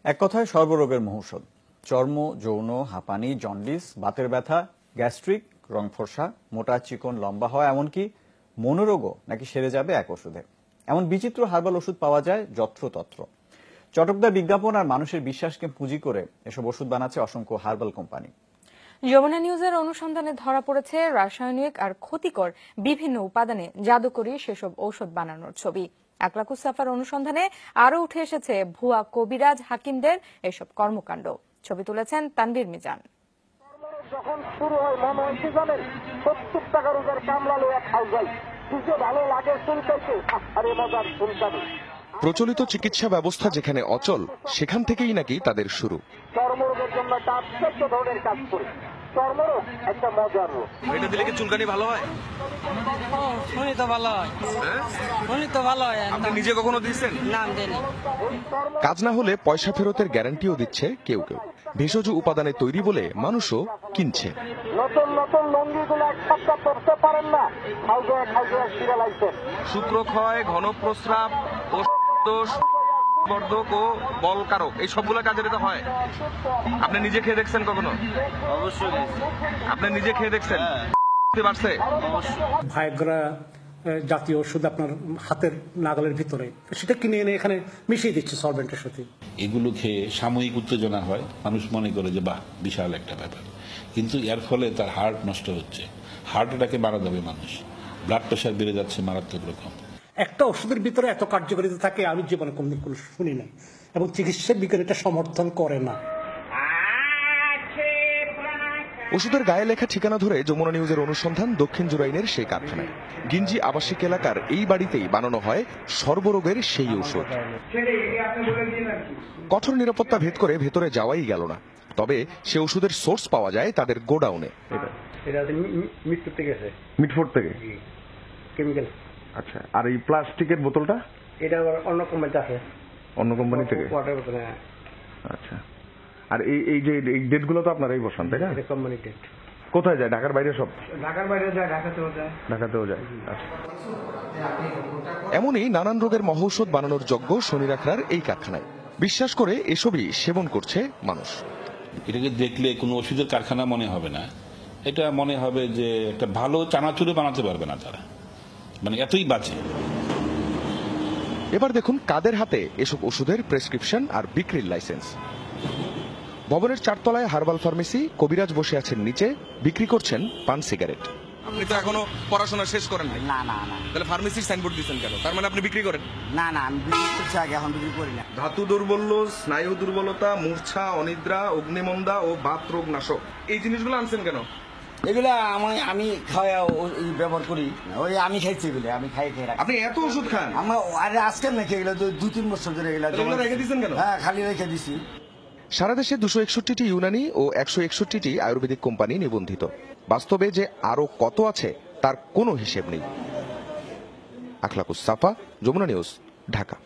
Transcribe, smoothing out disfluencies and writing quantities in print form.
এক কথায় সর্বরোগের মহৌষধ। চর্ম, যৌন, হাঁপানি, জন্ডিস, বাতের ব্যথা, গ্যাস্ট্রিক, রং ফর্সা, মোটা চিকন লম্বা হওয়া, এমনকি মনোরোগও নাকি সেরে যাবে এক ওষুধে। এমন বিচিত্র হার্বাল ওষুধ পাওয়া যায় যত্রতত্র। চটকদার বিজ্ঞাপন আর মানুষের বিশ্বাসকে পুঁজি করে এসব ওষুধ বানাচ্ছে অসংখ্য হার্বাল কোম্পানি। যমুনা নিউজের অনুসন্ধানে ধরা পড়েছে রাসায়নিক আর ক্ষতিকর বিভিন্ন উপাদানে জাদুকরি সেসব ঔষধ বানানোর ছবি। আকলাকুস সাফার অনুসন্ধানে আরও উঠে এসেছে ভুয়া কবিরাজ হাকিমদের এসব কর্মকাণ্ড। ছবি তুলেছেন তানভীর মিজান। যখন শুরু হয় মনে হয় কি জানেন, 70 টাকা রোজার কামলালো এক খাও যায়, কিছু ভালো লাগে চুলকাইতে, আরে মজার চুলকাবে। প্রচলিত চিকিৎসা ব্যবস্থা যেখানে অচল, সেখান থেকেই নাকি তাদের শুরু। চর্মরোগের জন্য একটা আশ্চর্য ধরনের কাজ করে। চর্মরোগ একটা মজার রোগ। এটা দিলে কি চুলকানি ভালো হয়? শুনি তো ভালো হয়। শুনি তো ভালো হয়। আপনি নিজে কখনো দিয়েছেন? না, দেনি। কাজ না হলে পয়সা ফেরতের গ্যারান্টিও দিচ্ছে কেউ কেউ। ভেষজ উপাদানে তৈরি বলে মানুষও কিনছে। নতুন নতুন লঙ্গিগুলো এক সপ্তাহ পরতে পারেন না, খাওয়া শিরা লাগছেন। শুক্রক্ষয়, ঘন প্রস্রাব ও দোষ বর্ধক ও বলকারক, এই সবগুলো কাজের এটা হয়। আপনি নিজে খেয়ে দেখছেন কখনো? অবশ্যই। আপনি নিজে খেয়ে দেখছেন? বাড়ছে? ভায়াগ্রা জাতীয় ওষুধ আপনার হাতের নাগালের ভিতরে, সেটা কিনে এনে এখানে মিশিয়ে দিচ্ছে সলভেন্টের সাথে। এগুলো খেয়ে সাময়িক উত্তেজনা হয়, মানুষ মনে করে যে বাহ বিশাল একটা ব্যাপার, কিন্তু এর ফলে তার হার্ট নষ্ট হচ্ছে, হার্ট অ্যাটাকে মারা যাবে মানুষ, ব্লাড প্রেশার বেড়ে যাচ্ছে মারাত্মক রকম। একটা ওষুধের ভিতরে এত কার্যকারিতা থাকে আমি জীবনে কোনদিন কোনো শুনি নাই, এবং চিকিৎসা বিজ্ঞান এটা সমর্থন করে না। ওষুধের গায়ে লেখা ঠিকানা ধরে যমুনা নিউজের অনুসন্ধান দক্ষিণ জুরাইনের সেই কারখানায়। গিঞ্জি আবাসিক এলাকার এই বাড়িতেই বানানো হয় সর্বরোগের সেই ঔষধ। কঠোর নিরাপত্তা ভেদ করে ভেতরে যাওয়াই গেল না, তবে সে ওষুধের সোর্স পাওয়া যায় তাদের গোডাউনে। মিটফোর্ড থেকে কেমিক্যাল। আচ্ছা, আর এই প্লাস্টিকের বোতলটা? এটা আবার অন্য কোম্পানিতে আছে। অন্য কোম্পানি থেকে? আচ্ছা, আর এই যে এই ডেটগুলো তো আপনারাই বসান, তাই না? Company date. কোথায় যায়? ঢাকার বাইরে সব? ঢাকার বাইরে যায়, ঢাকাতেও যায়। আচ্ছা। এমনই নানান রোগের মহৌষধ বানানোর যজ্ঞ শনি রাখরার এই কারখানায়। বিশ্বাস করে এসবই সেবন করছে মানুষ। এটাকে দেখলে কোনো ওষুধের কারখানা মনে হবে না, এটা মনে হবে যে একটা ভালো চানাচুরে বানাতে পারবে না তারা, মানে এতই বাজে। এবার দেখুন কাদের হাতে এসব ওষুধের প্রেসক্রিপশন আর বিক্রির লাইসেন্স। ভবনের 4 তলায় হার্বাল ফার্মেসি, কবিরাজ বসে আছেন নিচে, বিক্রি করছেন পান সিগারেট। আপনি তো এখনো পড়াশোনা শেষ করেন নাই। না না না। তাহলে ফার্মেসির সাইনবোর্ড দিচ্ছেন কেন? তার মানে আপনি বিক্রি করেন? না না, আমি বিক্রি করছি আগে, এখন বিক্রি করি না। ধাতু দুর্বল্য, স্নায়ু দুর্বলতা, মূর্ছা, অনিদ্রা, অগ্নিমন্দা ও বাত রোগ নাশক, এই জিনিসগুলো আনছেন কেন? এগুলা আমি খাওয়া ব্যবহার করি, ওই আমি খাইছি এগুলো, আমি খাই রাখি। আপনি এত ওষুধ খান? আমার আরে আজকে নাকি এগুলো 2-3 বছর ধরে এগুলো রেখে দিচ্ছেন কেন? হ্যাঁ, খালি রেখে দিছি। সারা দেশে 261টি ইউনানি ও 161টি আয়ুর্বেদিক কোম্পানি নিবন্ধিত। বাস্তবে যে আরো কত আছে তার কোনো হিসেব নেই। আকলাকুস সাফা, যমুনা নিউজ, ঢাকা।